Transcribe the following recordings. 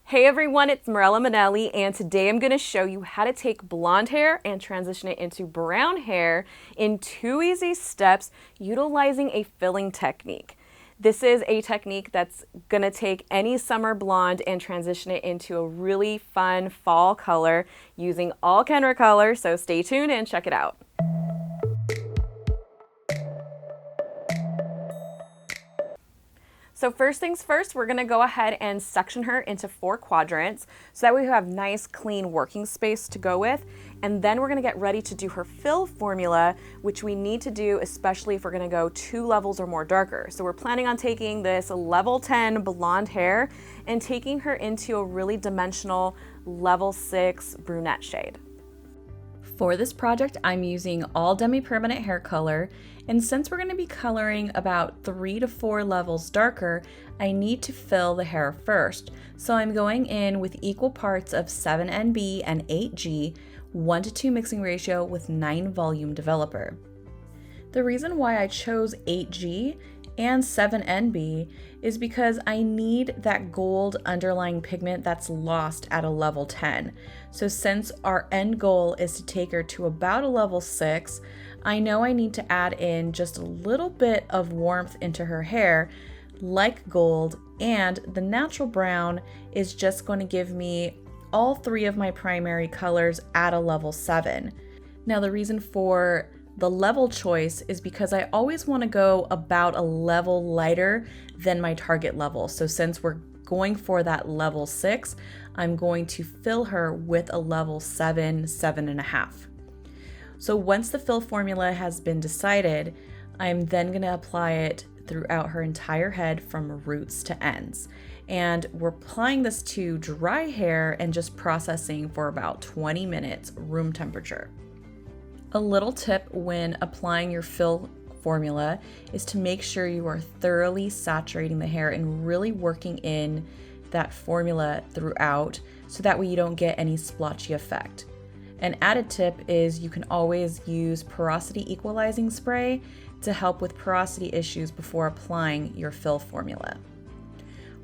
Hey everyone, it's Mirella Manelli, and today I'm going to show you how to take blonde hair and transition it into brown hair in 2 easy steps utilizing a filling technique. This is a technique that's going to take any summer blonde and transition it into a really fun fall color using all Kenra colors, so stay tuned and check it out. So first things first, we're gonna go ahead and section her into 4 quadrants so that way we have nice clean working space to go with. And then we're gonna get ready to do her fill formula, which we need to do especially if we're gonna go 2 levels or more darker. So we're planning on taking this level 10 blonde hair and taking her into a really dimensional level 6 brunette shade. For this project, I'm using all demi-permanent hair color, and since we're going to be coloring about 3 to 4 levels darker, I need to fill the hair first. So I'm going in with equal parts of 7NB and 8G, 1:2 mixing ratio with 9 volume developer. The reason why I chose 8G and 7NB is because I need that gold underlying pigment that's lost at a level 10. So since our end goal is to take her to about a level 6, I know I need to add in just a little bit of warmth into her hair, like gold, and the natural brown is just going to give me all 3 of my primary colors at a level 7. Now the reason for the level choice is because I always want to go about a level lighter than my target level. So since we're going for that level 6, I'm going to fill her with a level 7, 7.5. So once the fill formula has been decided, I'm then going to apply it throughout her entire head from roots to ends. And we're applying this to dry hair and just processing for about 20 minutes room temperature. A little tip when applying your fill formula is to make sure you are thoroughly saturating the hair and really working in that formula throughout so that way you don't get any splotchy effect. An added tip is you can always use porosity equalizing spray to help with porosity issues before applying your fill formula.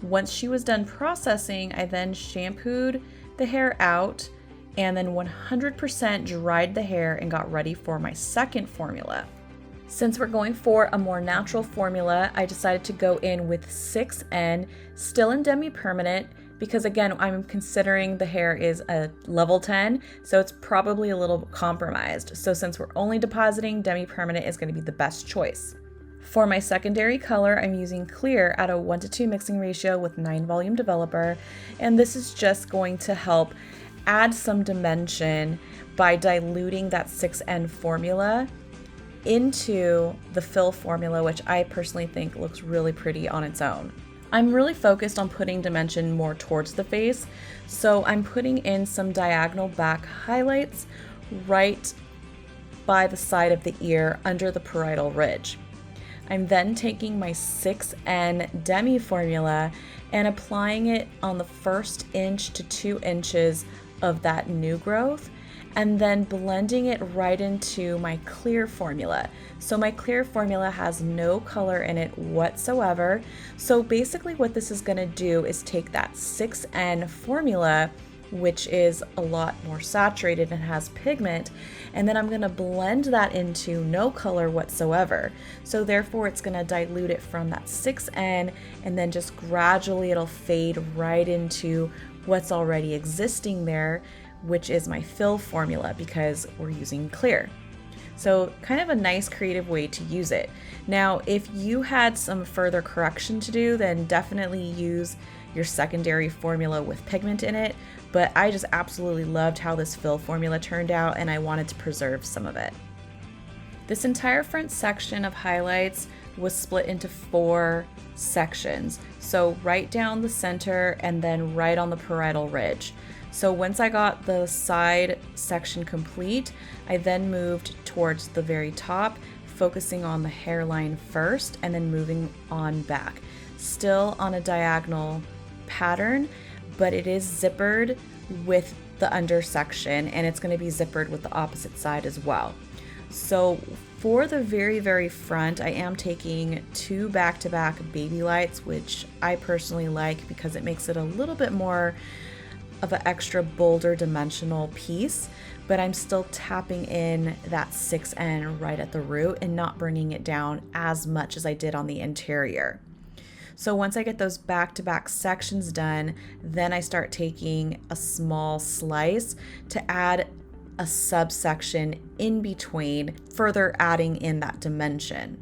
Once she was done processing, I then shampooed the hair out and then 100% dried the hair and got ready for my second formula. Since we're going for a more natural formula, I decided to go in with 6N, still in demi-permanent, because again, I'm considering the hair is a level 10, so it's probably a little compromised. So since we're only depositing, demi-permanent is going to be the best choice. For my secondary color, I'm using clear at a 1:2 mixing ratio with 9 volume developer, and this is just going to help add some dimension by diluting that 6N formula into the fill formula, which I personally think looks really pretty on its own. I'm really focused on putting dimension more towards the face, so I'm putting in some diagonal back highlights right by the side of the ear under the parietal ridge. I'm then taking my 6N demi formula and applying it on the first inch to 2 inches of that new growth, and then blending it right into my clear formula. So my clear formula has no color in it whatsoever. So basically what this is gonna do is take that 6N formula, which is a lot more saturated and has pigment, and then I'm gonna blend that into no color whatsoever. So therefore it's gonna dilute it from that 6N, and then just gradually it'll fade right into what's already existing there, which is my fill formula because we're using clear. So kind of a nice creative way to use it. Now, if you had some further correction to do, then definitely use your secondary formula with pigment in it, but I just absolutely loved how this fill formula turned out and I wanted to preserve some of it. This entire front section of highlights was split into 4 sections. So right down the center and then right on the parietal ridge. So once I got the side section complete, I then moved towards the very top, focusing on the hairline first and then moving on back. Still on a diagonal pattern, but it is zippered with the under section and it's going to be zippered with the opposite side as well. So For the very, very front, I am taking 2 back-to-back baby lights, which I personally like because it makes it a little bit more of an extra bolder dimensional piece, but I'm still tapping in that 6N right at the root and not bringing it down as much as I did on the interior. So once I get those back-to-back sections done, then I start taking a small slice to add a subsection in between, further adding in that dimension.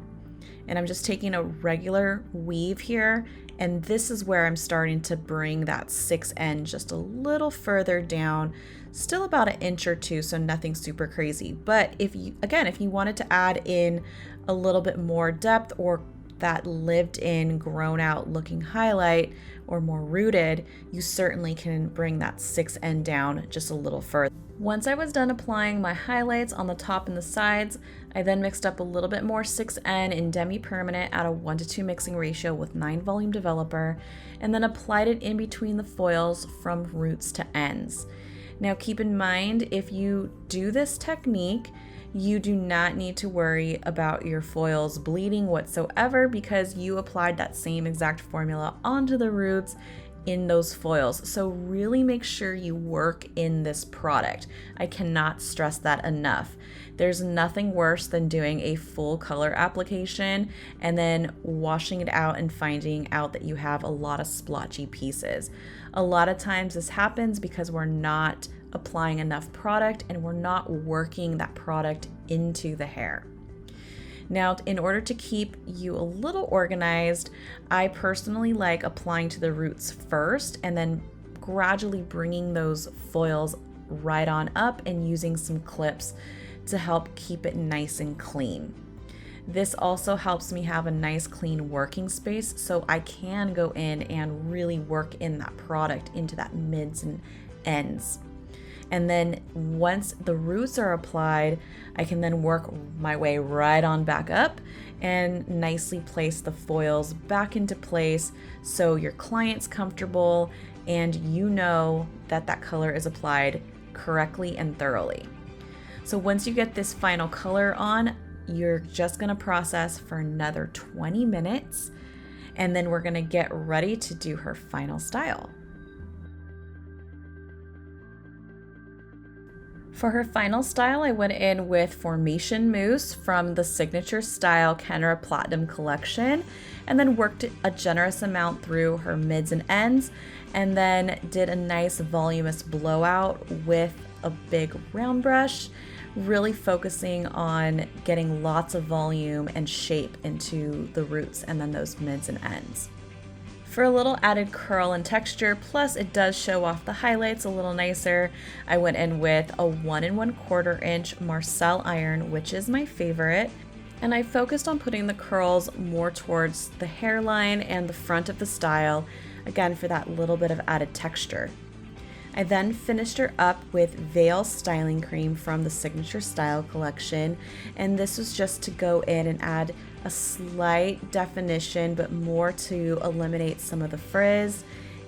And I'm just taking a regular weave here, and this is where I'm starting to bring that 6N just a little further down, still about an inch or two, so nothing super crazy. But if you wanted to add in a little bit more depth or that lived in, grown out looking highlight or more rooted, you certainly can bring that 6N down just a little further. Once I was done applying my highlights on the top and the sides, I then mixed up a little bit more 6N in demi-permanent at a 1:2 mixing ratio with 9 volume developer, and then applied it in between the foils from roots to ends. Now keep in mind, if you do this technique, you do not need to worry about your foils bleeding whatsoever because you applied that same exact formula onto the roots in those foils. So really make sure you work in this product. I cannot stress that enough. There's nothing worse than doing a full color application and then washing it out and finding out that you have a lot of splotchy pieces. A lot of times this happens because we're not applying enough product and we're not working that product into the hair. Now, in order to keep you a little organized, I personally like applying to the roots first and then gradually bringing those foils right on up and using some clips to help keep it nice and clean. This also helps me have a nice clean working space so I can go in and really work in that product into that mids and ends. And then once the roots are applied, I can then work my way right on back up and nicely place the foils back into place so your client's comfortable and you know that that color is applied correctly and thoroughly. So once you get this final color on, you're just gonna process for another 20 minutes and then we're gonna get ready to do her final style. For her final style, I went in with Formation Mousse from the Signature Style Kenra Platinum collection, and then worked a generous amount through her mids and ends, and then did a nice voluminous blowout with a big round brush, really focusing on getting lots of volume and shape into the roots and then those mids and ends. For a little added curl and texture, plus it does show off the highlights a little nicer, I went in with a 1 1/4 inch Marcel iron, which is my favorite, and I focused on putting the curls more towards the hairline and the front of the style, again for that little bit of added texture. I then finished her up with Veil Styling Cream from the Signature Style collection, and this was just to go in and add a slight definition, but more to eliminate some of the frizz.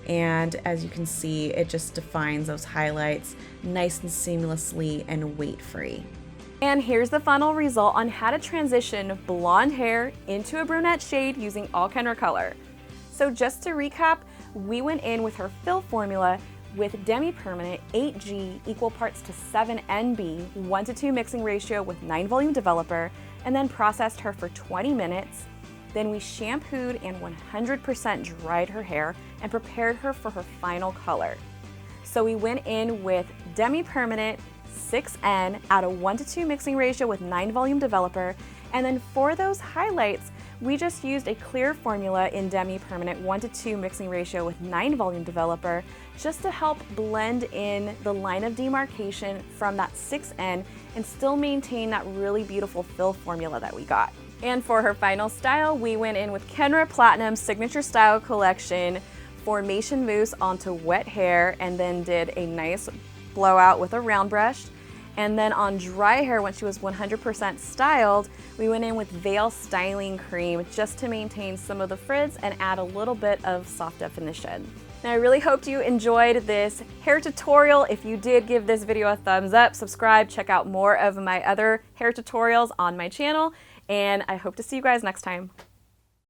And as you can see, it just defines those highlights nice and seamlessly and weight-free. And here's the final result on how to transition blonde hair into a brunette shade using all Kenra color. So just to recap, we went in with her fill formula with demi-permanent 8G equal parts to 7NB, 1:2 mixing ratio with 9 volume developer, and then processed her for 20 minutes. Then we shampooed and 100% dried her hair and prepared her for her final color. So we went in with demi-permanent 6N at a 1:2 mixing ratio with 9 volume developer, and then for those highlights, we just used a clear formula in demi-permanent 1:2 mixing ratio with 9 volume developer just to help blend in the line of demarcation from that 6N and still maintain that really beautiful fill formula that we got. And for her final style, we went in with Kenra Platinum Signature Style Collection Formation Mousse onto wet hair and then did a nice blowout with a round brush. And then on dry hair, when she was 100% styled, we went in with Veil Styling Cream just to maintain some of the frizz and add a little bit of soft definition. Now, I really hoped you enjoyed this hair tutorial. If you did, give this video a thumbs up, subscribe, check out more of my other hair tutorials on my channel, and I hope to see you guys next time.